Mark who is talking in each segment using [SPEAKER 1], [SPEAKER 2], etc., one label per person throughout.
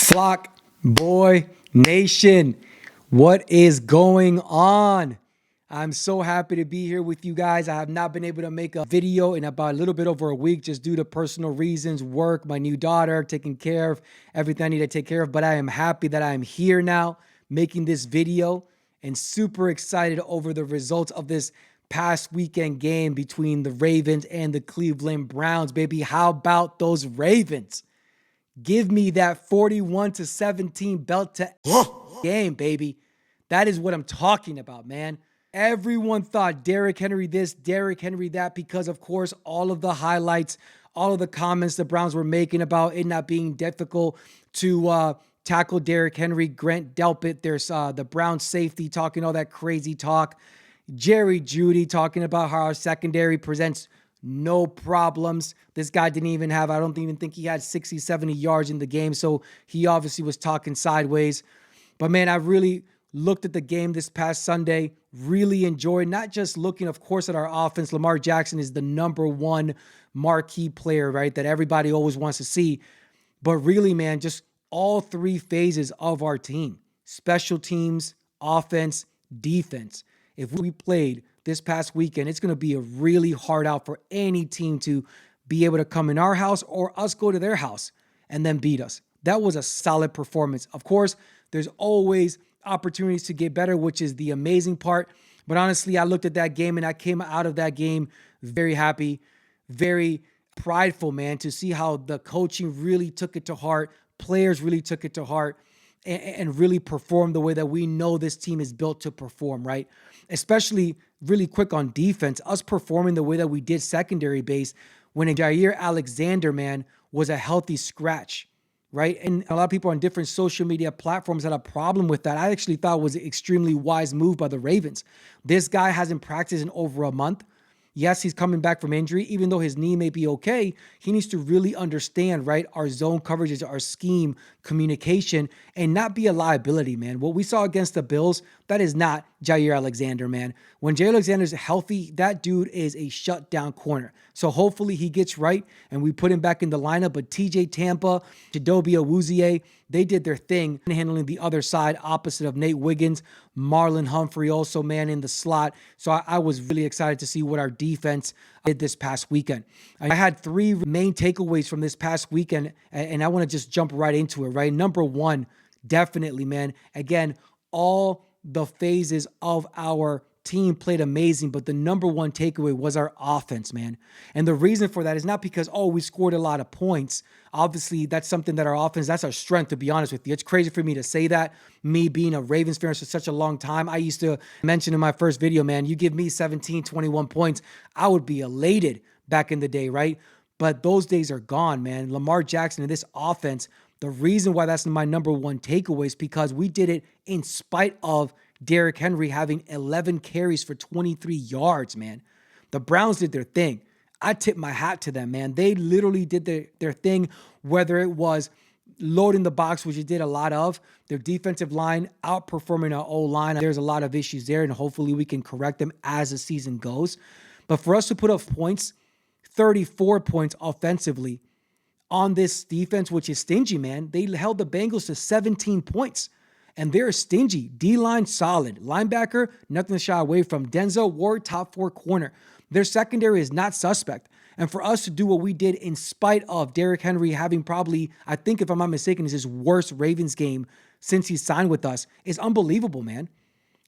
[SPEAKER 1] Flock Boy Nation, what is going on? I'm so happy to be here with you guys. I have not been able to make a video in about a little bit over a week just due to personal reasons, work, my new daughter, taking care of everything I need to take care of. But I am happy that I am here now making this video and super excited over the results of this past weekend game between the Ravens and the Cleveland Browns, baby. How about those Ravens? Give me that 41-17 belt to game, baby. That is what I'm talking about, man. Everyone thought Derrick Henry this, Derrick Henry that, because, of course, all of the highlights, all of the comments the Browns were making about it not being difficult to tackle Derrick Henry. Grant Delpit, there's the Browns safety talking all that crazy talk. Jerry Jeudy talking about how our secondary presents no problems. This guy didn't even have, I don't even think he had 60, 70 yards in the game. So he obviously was talking sideways. But man, I really looked at the game this past Sunday, really enjoyed not just looking, of course, at our offense. Lamar Jackson is the #1 marquee player, right? That everybody always wants to see. But really, man, just all three phases of our team: special teams, offense, defense. If we played this past weekend, it's going to be a really hard out for any team to be able to come in our house or us go to their house and then beat us. That was a solid performance. Of course, there's always opportunities to get better, which is the amazing part. But honestly, I looked at that game and I came out of that game very happy, very prideful, man, to see how the coaching really took it to heart. Players really took it to heart and really performed the way that we know this team is built to perform, right? Especially really quick on defense, us performing the way that we did secondary base when Jair Alexander, man, was a healthy scratch, right? And a lot of people on different social media platforms had a problem with that. I actually thought it was an extremely wise move by the Ravens. This guy hasn't practiced in over a month. Yes, he's coming back from injury. Even though his knee may be okay, he needs to really understand, right, our zone coverages, our scheme, communication, and not be a liability, man. What we saw against the Bills, that is not Jair Alexander, man. When Jair Alexander's healthy, that dude is a shutdown corner. So hopefully he gets right and we put him back in the lineup. But TJ Tampa, Chidobe Awuzie, they did their thing handling the other side opposite of Nate Wiggins. Marlon Humphrey also, man, in the slot. So I was really excited to see what our defense did this past weekend. I had three main takeaways from this past weekend, and I want to just jump right into it, right? Number one, definitely, man. Again, all the phases of our team played amazing, but the #1 takeaway was our offense, man. And the reason for that is not because, oh, we scored a lot of points. Obviously, that's something that our offense, that's our strength, to be honest with you. It's crazy for me to say that, me being a Ravens fan for such a long time. I used to mention in my first video, man, you give me 17, 21 points, I would be elated back in the day, right? But those days are gone, man. Lamar Jackson and this offense, the reason why that's my #1 takeaway is because we did it in spite of Derrick Henry having 11 carries for 23 yards, man. The Browns did their thing. I tip my hat to them, man. They literally did their thing, whether it was loading the box, which it did a lot of, their defensive line outperforming our O-line. There's a lot of issues there, and hopefully we can correct them as the season goes. But for us to put up points, 34 points offensively on this defense, which is stingy, man. They held the Bengals to 17 points. And they're stingy. D-line solid. Linebacker, nothing to shy away from. Denzel Ward, top 4 corner. Their secondary is not suspect. And for us to do what we did in spite of Derrick Henry having probably, I think if I'm not mistaken, is his worst Ravens game since he signed with us, is unbelievable, man.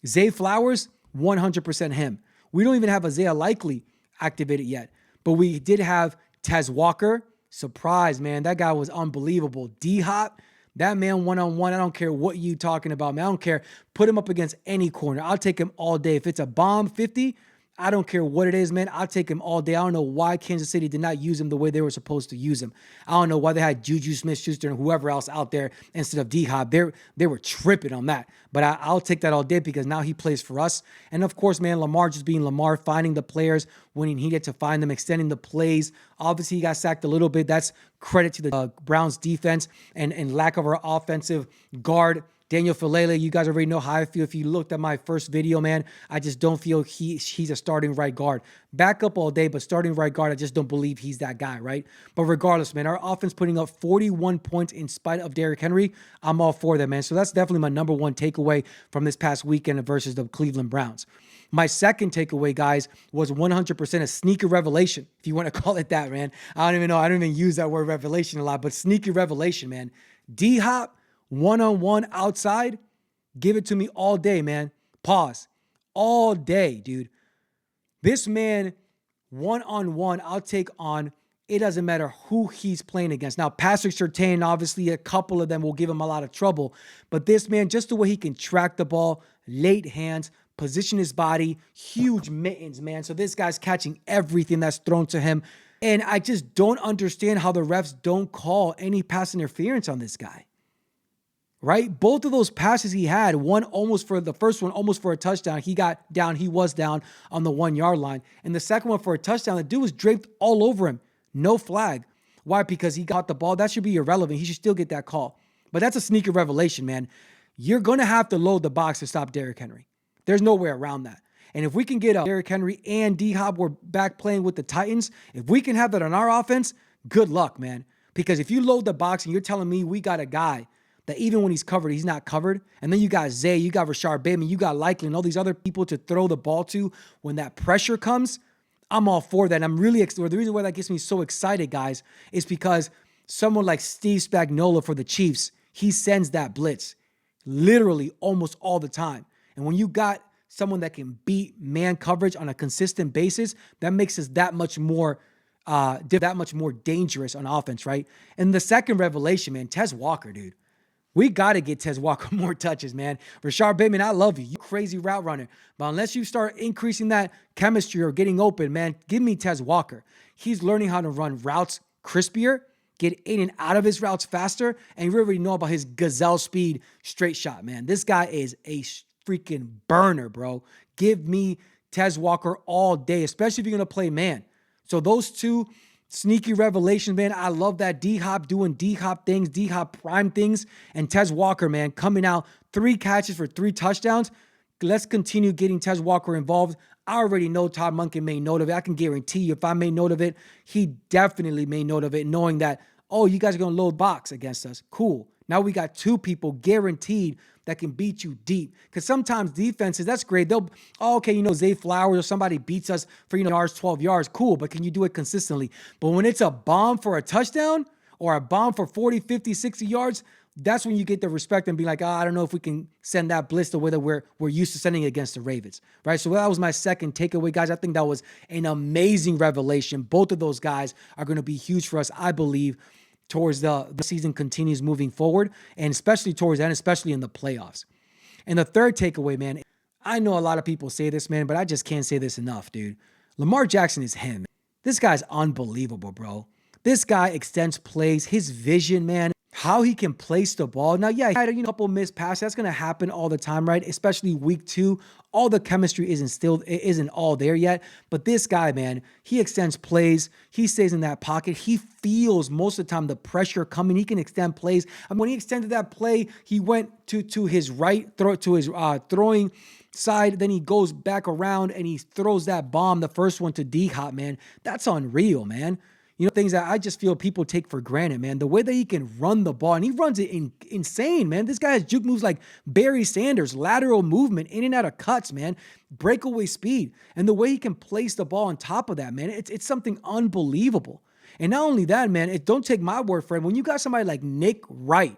[SPEAKER 1] Zay Flowers, 100% him. We don't even have Isaiah Likely activated yet. But we did have Tez Walker. Surprise, man. That guy was unbelievable. D-Hop. That man one-on-one, I don't care what you talking about, man. I don't care. Put him up against any corner. I'll take him all day. If it's a bomb 50, I don't care what it is, man. I'll take him all day. I don't know why Kansas City did not use him the way they were supposed to use him. I don't know why they had Juju Smith-Schuster and whoever else out there instead of D-Hop. They were tripping on that. But I'll take that all day because now he plays for us. And, of course, man, Lamar just being Lamar, finding the players when he needed to find them, extending the plays. Obviously, he got sacked a little bit. That's credit to the Browns defense and lack of our offensive guard Daniel Falele, you guys already know how I feel. If you looked at my first video, man, I just don't feel he's a starting right guard. Back up all day, but starting right guard, I just don't believe he's that guy, right? But regardless, man, our offense putting up 41 points in spite of Derrick Henry, I'm all for that, man. So that's definitely my number one takeaway from this past weekend versus the Cleveland Browns. My second takeaway, guys, was 100% a sneaker revelation, if you want to call it that, man. I don't even know. I don't even use that word revelation a lot, but sneaker revelation, man. D-Hop, one-on-one outside, give it to me all day, man. Pause. All day, dude. This man, one-on-one, I'll take on. It doesn't matter who he's playing against. Now, Patrick Surtain, obviously, a couple of them will give him a lot of trouble. But this man, just the way he can track the ball, late hands, position his body, huge mittens, man. So this guy's catching everything that's thrown to him. And I just don't understand how the refs don't call any pass interference on this guy. Right? Both of those passes he had, the first one almost for a touchdown. He got down, he was down on the 1 yard line. And the second one for a touchdown, the dude was draped all over him. No flag. Why? Because he got the ball. That should be irrelevant. He should still get that call. But that's a sneaker revelation, man. You're going to have to load the box to stop Derrick Henry. There's no way around that. And if we can get Derrick Henry and D-Hop, we're back playing with the Titans. If we can have that on our offense, good luck, man. Because if you load the box and you're telling me we got a guy that even when he's covered, he's not covered. And then you got Zay, you got Rashard Bateman, you got Likely and all these other people to throw the ball to when that pressure comes. I'm all for that. And I'm really excited. The reason why that gets me so excited, guys, is because someone like Steve Spagnuolo for the Chiefs, he sends that blitz literally almost all the time. And when you got someone that can beat man coverage on a consistent basis, that makes us that much more dangerous on offense, right? And the second revelation, man, Tez Walker, dude. We got to get Tez Walker more touches, man. Rashard Bateman, I love you. You crazy route runner. But unless you start increasing that chemistry or getting open, man, give me Tez Walker. He's learning how to run routes crispier, get in and out of his routes faster, and you already know about his gazelle speed straight shot, man. This guy is a freaking burner, bro. Give me Tez Walker all day, especially if you're going to play man. So those two sneaky revelations, man. I love that. D-Hop doing D-Hop things, D-Hop prime things, and Tez Walker, man, coming out 3 catches for 3 touchdowns. Let's continue getting Tez Walker involved. I already know Todd Monken made note of it. I can guarantee you if I made note of it, he definitely made note of it, knowing that, oh, you guys are going to load box against us. Cool. Now we got 2 people guaranteed that can beat you deep. Because sometimes defenses, that's great. Zay Flowers or somebody beats us for, yards, 12 yards. Cool, but can you do it consistently? But when it's a bomb for a touchdown or a bomb for 40, 50, 60 yards, that's when you get the respect and be like, I don't know if we can send that blitz the way that we're used to sending it against the Ravens, right? So that was my second takeaway, guys. I think that was an amazing revelation. Both of those guys are going to be huge for us, I believe, towards the season continues moving forward, and especially towards that, especially in the playoffs. And the third takeaway, man, I know a lot of people say this, man, but I just can't say this enough, dude. Lamar Jackson is him. This guy's unbelievable, bro. This guy extends plays, his vision, man, how he can place the ball. Now, yeah, he had a couple missed passes. That's going to happen all the time, right? Especially week 2. All the chemistry isn't all there yet. But this guy, man, he extends plays. He stays in that pocket. He feels most of the time the pressure coming. He can extend plays. And when he extended that play, he went to his right, to his throwing side. Then he goes back around and he throws that bomb, the first one to D-Hop, man. That's unreal, man. Things that I just feel people take for granted, man. The way that he can run the ball, and he runs it insane, man. This guy has juke moves like Barry Sanders, lateral movement, in and out of cuts, man. Breakaway speed. And the way he can place the ball on top of that, man, it's something unbelievable. And not only that, man, don't take my word for it. When you got somebody like Nick Wright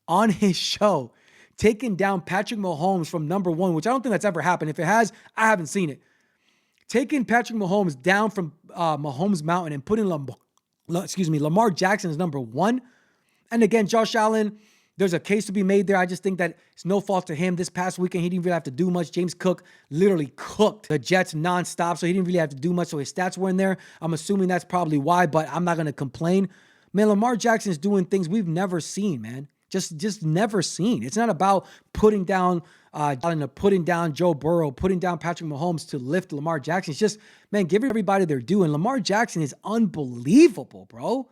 [SPEAKER 1] on his show, taking down Patrick Mahomes from number 1, which I don't think that's ever happened. If it has, I haven't seen it. Taking Patrick Mahomes down from Mahomes Mountain and putting Lamar Jackson as number 1. And again, Josh Allen, there's a case to be made there. I just think that it's no fault to him. This past weekend, he didn't really have to do much. James Cook literally cooked the Jets nonstop, so he didn't really have to do much. So his stats were in there. I'm assuming that's probably why, but I'm not going to complain. Man, Lamar Jackson is doing things we've never seen, man. Just never seen. It's not about putting down Joe Burrow, putting down Patrick Mahomes to lift Lamar Jackson. It's just, man, give everybody their due. And Lamar Jackson is unbelievable, bro.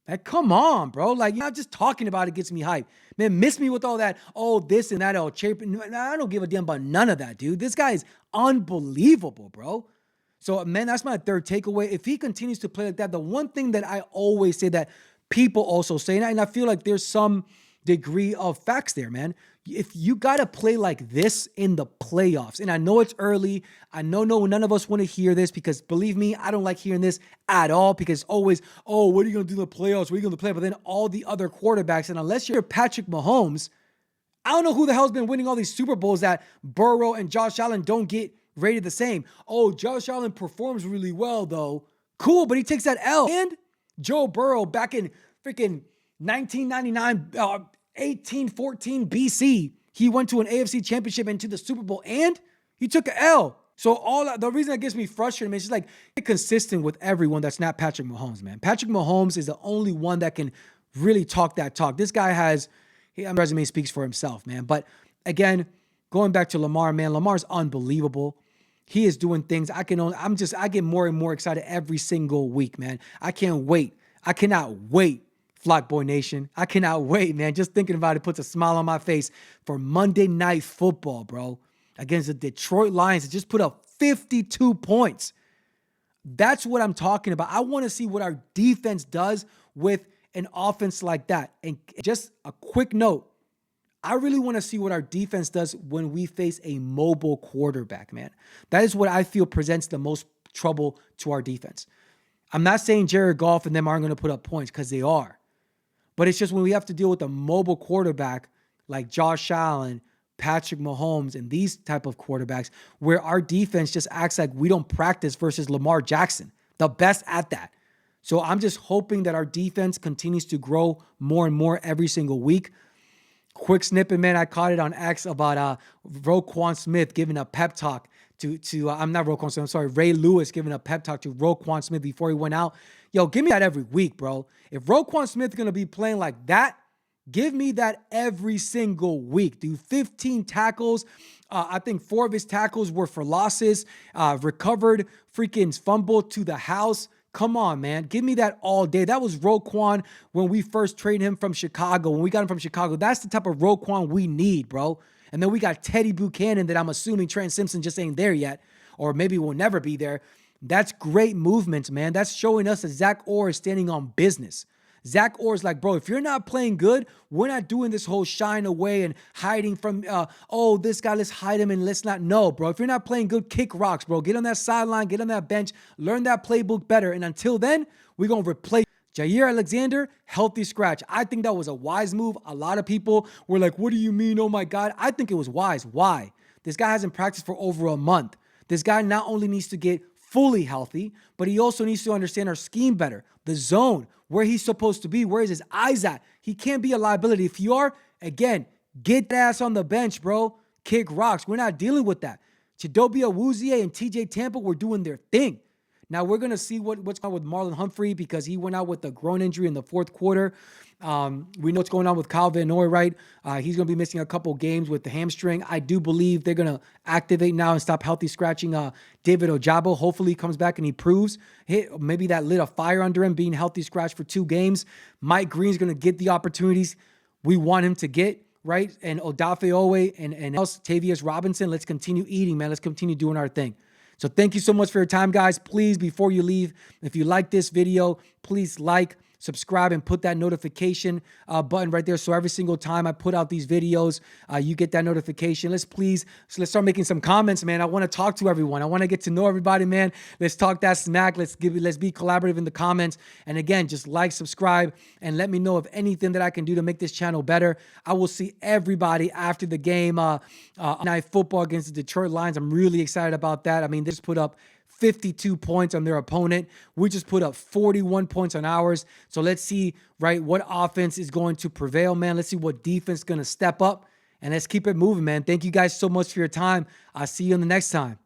[SPEAKER 1] Like, come on, bro. Like, you're not just talking about it gets me hyped. Man, miss me with all that, oh, this and that, oh, chirping. I don't give a damn about none of that, dude. This guy is unbelievable, bro. So, man, that's my third takeaway. If he continues to play like that, the one thing that I always say that people also say, and I feel like there's some degree of facts there, man. If you got to play like this in the playoffs, and I know it's early, I know none of us want to hear this because believe me, I don't like hearing this at all because always, oh, what are you going to do in the playoffs? What are you going to play? But then all the other quarterbacks, and unless you're Patrick Mahomes, I don't know who the hell's been winning all these Super Bowls that Burrow and Josh Allen don't get rated the same. Oh, Josh Allen performs really well, though. Cool, but he takes that L. And Joe Burrow back in freaking 1999, 1814 BC, he went to an AFC championship and to the Super Bowl, and he took an L. So the reason that gets me frustrated, man, it's just like get consistent with everyone that's not Patrick Mahomes, man. Patrick Mahomes is the only one that can really talk that talk. This guy has, his resume speaks for himself, man. But again, going back to Lamar, man, Lamar's unbelievable. He is doing things I get more and more excited every single week, man. I can't wait. I cannot wait, Flock Boy Nation. I cannot wait, man. Just thinking about it puts a smile on my face for Monday Night Football, bro. Against the Detroit Lions that just put up 52 points. That's what I'm talking about. I want to see what our defense does with an offense like that. And just a quick note, I really want to see what our defense does when we face a mobile quarterback, man. That is what I feel presents the most trouble to our defense. I'm not saying Jared Goff and them aren't going to put up points because they are. But it's just when we have to deal with a mobile quarterback like Josh Allen, Patrick Mahomes, and these type of quarterbacks where our defense just acts like we don't practice versus Lamar Jackson, the best at that. So I'm just hoping that our defense continues to grow more and more every single week. Quick snippet, man. I caught it on X about Roquan Smith giving a pep talk I'm not Roquan Smith. I'm sorry, Ray Lewis giving a pep talk to Roquan Smith before he went out. Yo, give me that every week, bro. If Roquan Smith is going to be playing like that, give me that every single week. Do 15 tackles. I think 4 of his tackles were for losses. Recovered freaking fumble to the house. Come on, man. Give me that all day. That was Roquan when we first traded him from Chicago. When we got him from Chicago, that's the type of Roquan we need, bro. And then we got Teddy Buchanan that I'm assuming Trent Simpson just ain't there yet, or maybe will never be there. That's great movement, man. That's showing us that Zach Orr is standing on business. Zach Orr's like, bro, if you're not playing good, we're not doing this whole shying away and hiding from, this guy, let's hide him and let's not. No, bro. If you're not playing good, kick rocks, bro. Get on that sideline, get on that bench, learn that playbook better. And until then, we're going to replace Jair Alexander, healthy scratch. I think that was a wise move. A lot of people were like, what do you mean? Oh my God. I think it was wise. Why? This guy hasn't practiced for over a month. This guy not only needs to get fully healthy, but he also needs to understand our scheme better. The zone, where he's supposed to be, where is his eyes at? He can't be a liability. If you are, again, get that ass on the bench, bro. Kick rocks. We're not dealing with that. Chidobe Awuzie and TJ Tampa were doing their thing. Now, we're going to see what's going on with Marlon Humphrey because he went out with a groin injury in the fourth quarter. We know what's going on with Kyle Van Noy, right? He's going to be missing a couple games with the hamstring. I do believe they're going to activate now and stop healthy scratching David Ojabo. Hopefully he comes back and he proves. Maybe that lit a fire under him being healthy scratch for 2 games. Mike Green's going to get the opportunities we want him to get, right? And Odafe Owe and else, Tavius Robinson, let's continue eating, man. Let's continue doing our thing. So thank you so much for your time, guys. Please, before you leave, if you like this video, please like, subscribe, and put that notification button right there. So every single time I put out these videos, you get that notification. Let's start making some comments, man. I want to talk to everyone. I want to get to know everybody, man. Let's talk that smack. Let's be collaborative in the comments. And again, just like, subscribe, and let me know of anything that I can do to make this channel better. I will see everybody after the game, night football against the Detroit Lions. I'm really excited about that. I mean, they just put up 52 points on their opponent. We just put up 41 points on ours. So let's see, right, what offense is going to prevail, man. Let's see what defense is going to step up, and let's keep it moving, man. Thank you guys so much for your time. I'll see you in the next time.